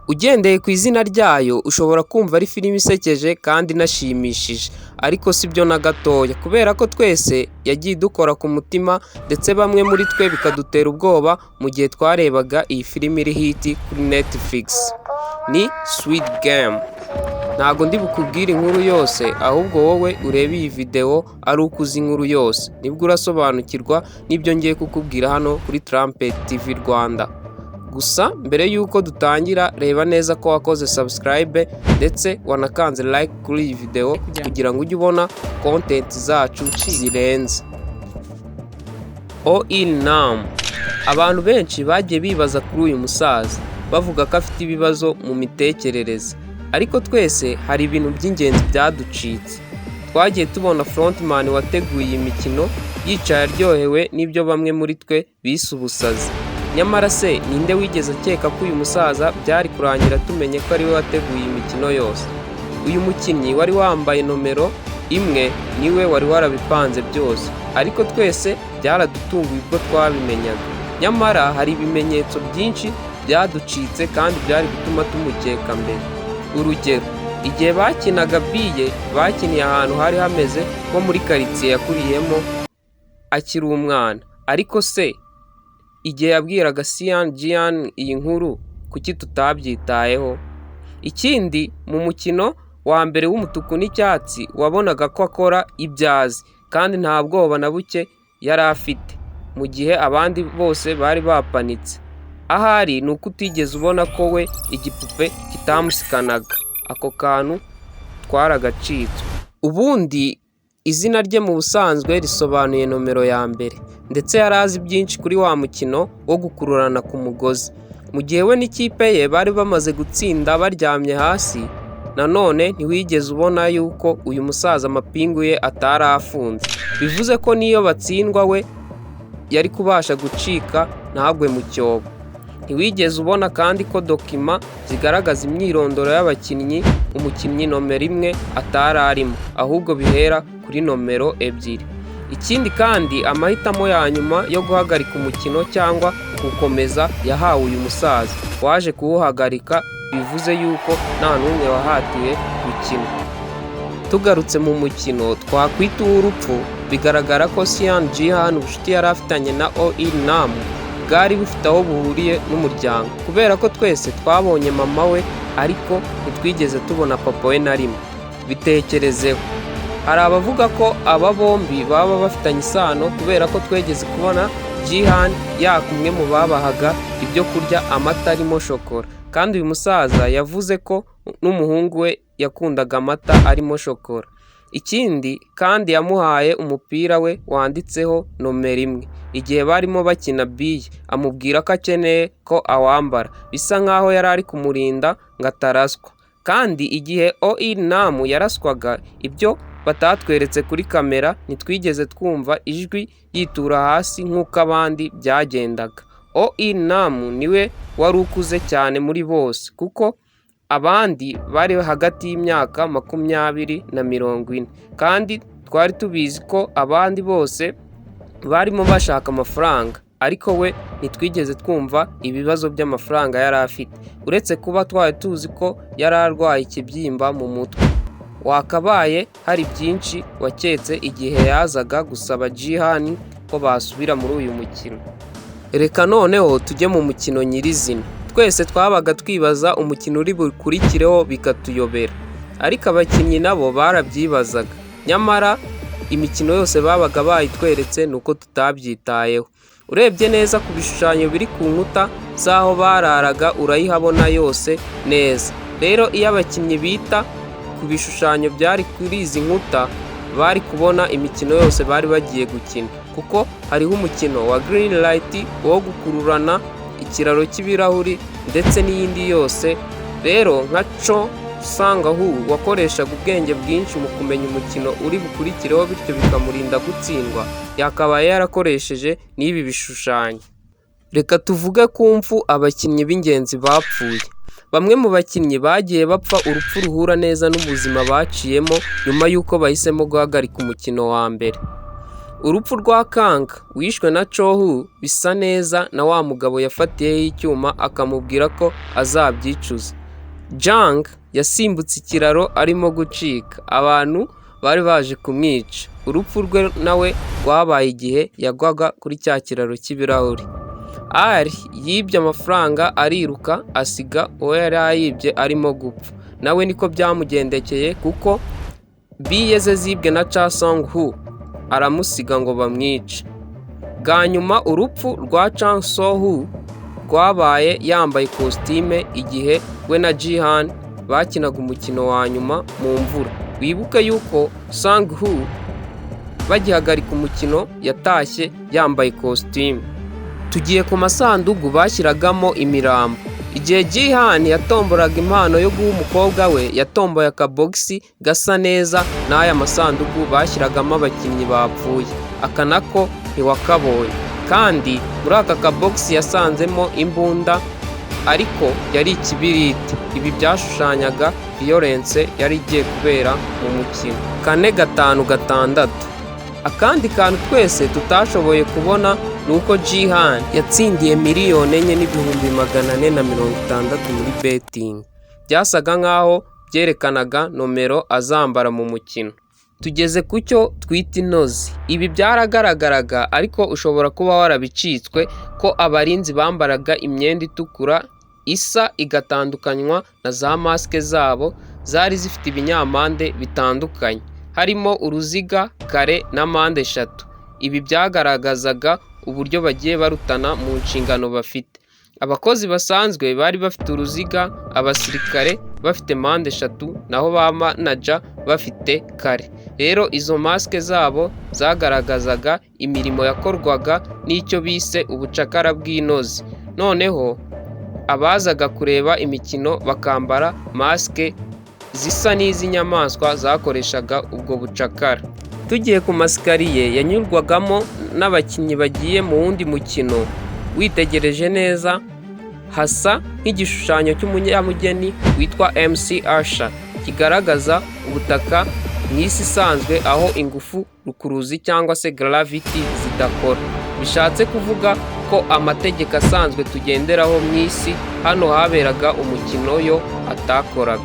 Ugendeye ku izina ryayo ushobora kumva ari filime isekeje kandi inashimishije, ariko si byo na gatoya kubera ko twese yagiye idukora ku mutima ndetse bamwe muri twe bikadutera ubwoba mu gihe twarebaga iyi filime iri hiti kuri Netflix. Ni Squid Game. Ntago ndi bukubwire inkuru yose, ahubwo wowe urebe iyi video ari uko uzi inkuru yose, nibwo urasobanukirwa n'ibyo ngiye kukubwira hano kuri Trumpet TV Rwanda. Gusa mbere y'uko dutangira, reba neza ko wakoze subscribe ndetse wanakanze like kuri iyi video kugira ngo ujye ubona content zacu zirenze. Nam. Abantu benshi bagiye bibaza kuri uyu musaza, bavuga ko afite ibibazo mu mitekerereze, ariko twese hari ibintu by'ingenzi byaducitse. Twagiye tubona frontman wateguye iyi mikino yicaye aryohewe n'ibyo bamwe muri twe bise ubusazi. Nyamara se ninde wigeze akeka ko uyu musaza byari kurangira tumenye ko ari we wateguye imikino yose? Uyu mukinnyi wari wambaye nomero 1 niwe wari warabipanze byose, ariko twese byaradutunguye ubwo twabimenyaga. Nyamara hari ibimenyetso byinshi byaducitse kandi byari gutuma tumukeka mbere. Urugero, igihe bakinaga biye bakiniye ahantu hari hameze nko muri karitsiye yakuriyemo akiri umwana, ariko se igihe yabwiraga Sian Jian iyi nkuru kuki tutabyitayeho? Ikindi, mu mukino wa mbere w'umutuku n'icyatsi wabonaga ko akora ibyazi kandi nta bwoba na buke yari afite, mu gihe abandi bose bari bapanitse. Ahari ni uko utigeze ubona ko we igipupe kitamusikanaga. Ako kantu twaragacitswe. Ubundi izina rye mu busanzwe risobanuye nomero ya mbere, ndetse yari azi byinshi kuri wa mukino wo gukururana ku mugozi. Mu gihe we n'ikipe ye bari bamaze gutsinda baryamye hasi, nanone ntiwigeze ubona yuko uyu musaza amapingu ye atari afunze. Bivuze ko niyo batsindwa we yari kubasha gucika ntagwe mu cyobo. Ntiwigeze ubona kandi ko dokima zigaragaza imyirondoro y'abakinnyi umukinnyi nomero 1 atari arimo, ahubwo bihera kuri nomero 2. Ikindi kandi, amahitamo ya nyuma yo guhagarika umukino cyangwa gukomeza yahawe uyu musaza. Waje kuwuhagarika, bivuze yuko nta n'umwe wahatiwe gukina. Tugarutse mu mukino twakwita uw'urupfu, bigaragara ko Sian Jian ubucuti yari afitanye na Nam bwari bufite aho buhuriye n'umuryango, kubera ko twese twabonye mama we ariko ntitwigeze tubona papa we na rimwe. Bitekerezeho. Hari abavuga ko aba bombi baba bafitanye isano kubera ko twegeze kubona Jihan yakumwe mu babahaga ibyo kurya amata arimo shokora, kandi uyu musaza yavuze ko n'umuhungu we yakundaga amata arimo shokora. Ikindi kandi, yamuhaye umupira we wanditseho nomero 1 igihe barimo bakina biye, amubwira ko akeneye ko awambara, bisa nkaho yari ari kumurinda ngo ataraswa. Kandi igihe Nam yaraswaga, ibyo batatweretse kuri kamera, ntitwigeze twumva ijwi yitura hasi nk'uko abandi byagendaga. Nam niwe wari ukuze cyane muri bose, kuko abandi bari hagati y'imyaka 20 na 40, kandi twari tubizi ko abandi bose barimo bashaka amafaranga, ariko we ntitwigeze twumva ibibazo by'amafaranga yari afite, uretse kuba twari tuzi ko yari arwaye ikibyimba mu mutwe. Wakabaye hari byinshi waketse igihe yazaga gusaba Jihan ko basubira muri uyu mukino. Reka noneho tujye mu mukino nyirizina. Twese twabaga twibaza umukino uri bukurikireho bikatuyobera, ariko abakinnyi nabo barabyibazaga. Nyamara imikino yose babaga bayitweretse nuko tutabyitayeho. Urebye neza ku bishushanyo biri ku nkuta z'aho bararaga urayihabona yose neza. Rero iyo abakinnyi bita ku bishushanyo byari kuri izi nkuta, bari kubona imikino yose bari bagiye gukina, kuko hariho umukino wa green light wo gukururana, ikiraro cy'ibirahuri ndetse n'iyindi yose. Rero nka Cho Sang-hu wakoreshaga ubwenge bwinshi mu kumenya umukino uri bukurikireho, bityo bikamurinda gutsindwa, yakabaye yarakoresheje n'ibi bishushanyo. Reka tuvuge ku mfu abakinnyi b'ingenzi bapfuye. Bamwe mu bakinnyi bagiye bapfa urupfu ruhura neza n'ubuzima baciyemo nyuma y'uko bahisemo guhagarika umukino wa mbere. Urupfu rwa Kang wishwe na Cho bisa neza na wa mugabo yafatiyeho icyuma akamubwira ko azabyicuza. Jang yasimbutse ikiraro arimo gucika, abantu bari baje kumwica. Urupfu rwe nawe rwabaye igihe yagwaga kuri cya kiraro cy'ibirahuri. Ari yibye amafaranga ariruka asiga uwo yari ayibye arimo gupfa. Nawe niko byamugendekeye kuko biye ze zibwe na Cha Song-hu aramusiga ngo bamwice. Bwa nyuma urupfu rwa Cha Song-hu rwabaye yambaye ikositime igihe we na Jihan bakinaga umukino wa nyuma mu mvura. Wibuke yuko Sang-hu bagihagarika umukino yatashye yambaye ikositime. Tugiye ku masanduku bashyiragamo imirambo. Igihe Jihan yatomboraga impano yo guha umukobwa we, yatomboye akabogisi gasa neza n'aya masanduku bashyiragamo abakinnyi bapfuye. Aka nako ntiwakabonye, kandi muri aka kabogisi yasanzemo imbunda ariko yari ikibiriti. Ibi byashushanyaga violence yari igiye kubera mu mukino. 4-5-6. Akandi kantu twese tutashoboye kubona ni uko Jihan yatsindiye $4,460,000 muri betting. Byasaga nk'aho byerekanaga nomero azambara mu mukino. Tugeze ku cyo twita inozi. Ibi byaragaragaraga ariko ushobora kuba warabicitswe ko abarinzi bambaraga imyenda itukura isa igatandukanywa na za masike zabo zari zifite ibinyampande bitandukanye, harimo uruziga, kare na mpande eshatu. Ibi byagaragazaga uburyo bagiye barutana mu nshingano bafite. Abakozi basanzwe bari bafite uruziga, abasirikare bafite mpande eshatu, naho ba manager bafite kare. Rero izo masike zabo zagaragazaga imirimo yakorwaga n'icyo bise ubucakara bw'inozi. Noneho abazaga kureba imikino bakambara masike zisa n'iz'inyamaswa zakoreshaga ubwo bucakara. Tugiye ku masikariye yanyurwagamo n'abakinnyi bagiye mu wundi mukino, witegereje neza hasa nk'igishushanyo cy'umunyamugeni witwa MC Asha, kigaragaza ubutaka mu isi isanzwe aho ingufu rukuruzi cyangwa se gravity zidakora. Bishatse kuvuga ko amategeko asanzwe tugenderaho mu isi hano haberaga umukino yo atakoraga.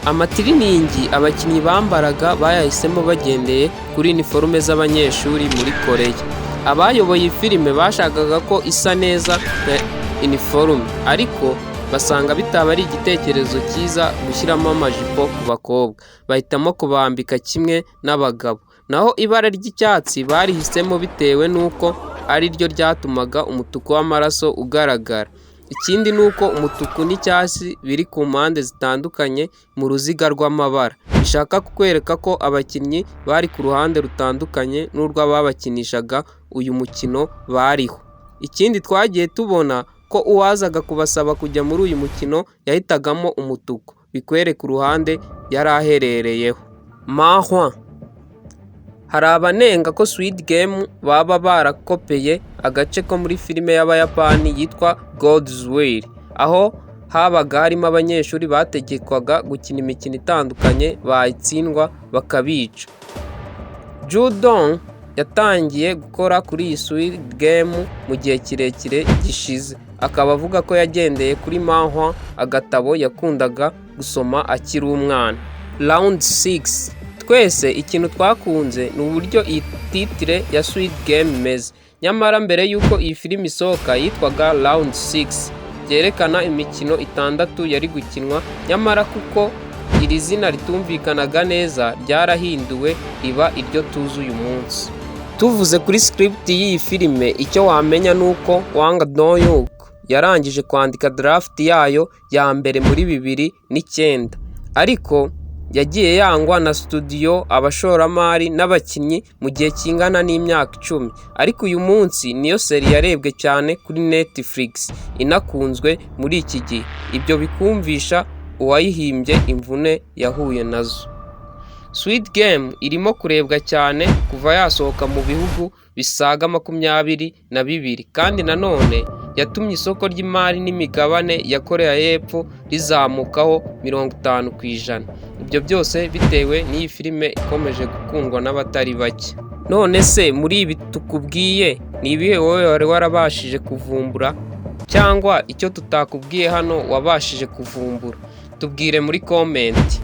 Amatiriningi abakinnyi bambaraga bayahisemo bagendeye kuri iniforume z'abanyeshuri muri Koreya. Abayoboye filime bashakaga ko isa neza na iniforume, ariko basanga bitaba ari igitekerezo cyiza gushyiramo amajipo ku bakobwa, bahitamo kubambika kimwe n'abagabo. Naho ibara ry'icyatsi barihisemo bitewe n'uko ari ryo ryatumaga umutuku w'amaraso ugaragara. Ikindi ni uko umutuku n'icyatsi biri ku mpande zitandukanye mu ruziga rw'amabara, bishaka kukwereka ko abakinnyi bari ku ruhande rutandukanye n'urw'ababakinishaga uyu mukino bariho. Ikindi twagiye tubona ko uwazaga kubasaba kujya muri uyu mukino yahitagamo umutuku, bikwereka uruhande yari aherereyeho. Mahwa. Hari abanenga ko Squid Game baba barakopeye agace ko muri filime y'Abayapani yitwa God's Will, aho habaga harimo abanyeshuri bategekwaga gukina imikino itandukanye, bayitsindwa bakabica. Judong yatangiye gukora kuri iyi Squid Game mu gihe kirekire gishize. Akaba avuga ko yagendeye kuri Manhwa, agatabo yakundaga gusoma akiri umwana. Round 6. Twese ikintu twakunze ni uburyo iyi titire ya Squid Game imeze. Nyamara mbere y'uko iyi filime isohoka yitwaga Round 6, byerekana imikino 6 yari gukinwa, nyamara kuko iri zina ritumvikanaga neza ryarahinduwe riba iryo tuzi uyu munsi. Tuvuze kuri script y'iyi filime, icyo wamenya ni uko Wang Do-hyuk yarangije kwandika draft yayo ya mbere muri 2009, ariko yagiye yangwa na studio, abashoramari n'abakinnyi mu gihe kingana n'imyaka 10. Ariko uyu munsi niyo seri yarebwe cyane kuri Netflix, inakunzwe muri iki gihe. Ibyo bikumvisha uwayihimbye imvune yahuye nazo. Squid Game irimo kurebwa cyane kuva yasohoka mu bihugu bisaga 22, kandi nanone yatumye isoko ry'imari n'imigabane ya Korea y'Epfo rizamukaho 50%. Ibyo byose bitewe n'iyi filime ikomeje gukundwa n'abatari bake. None se muri ibi tukubwiye ni ibihe wowe wari warabashije kuvumbura, cyangwa icyo tutakubwiye hano wabashije kuvumbura? tubwire muri comment.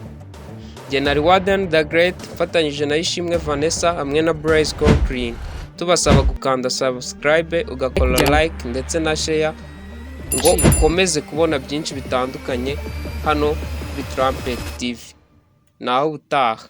Jye na Warden the Great ufatanyije na Ishimwe Vanessa hamwe na Blaise Conklin tubasaba gukanda subscribe, ugakora like ndetse na share ngo ukomeze kubona byinshi bitandukanye hano kuri Trumpet TV. Naho ubutaha.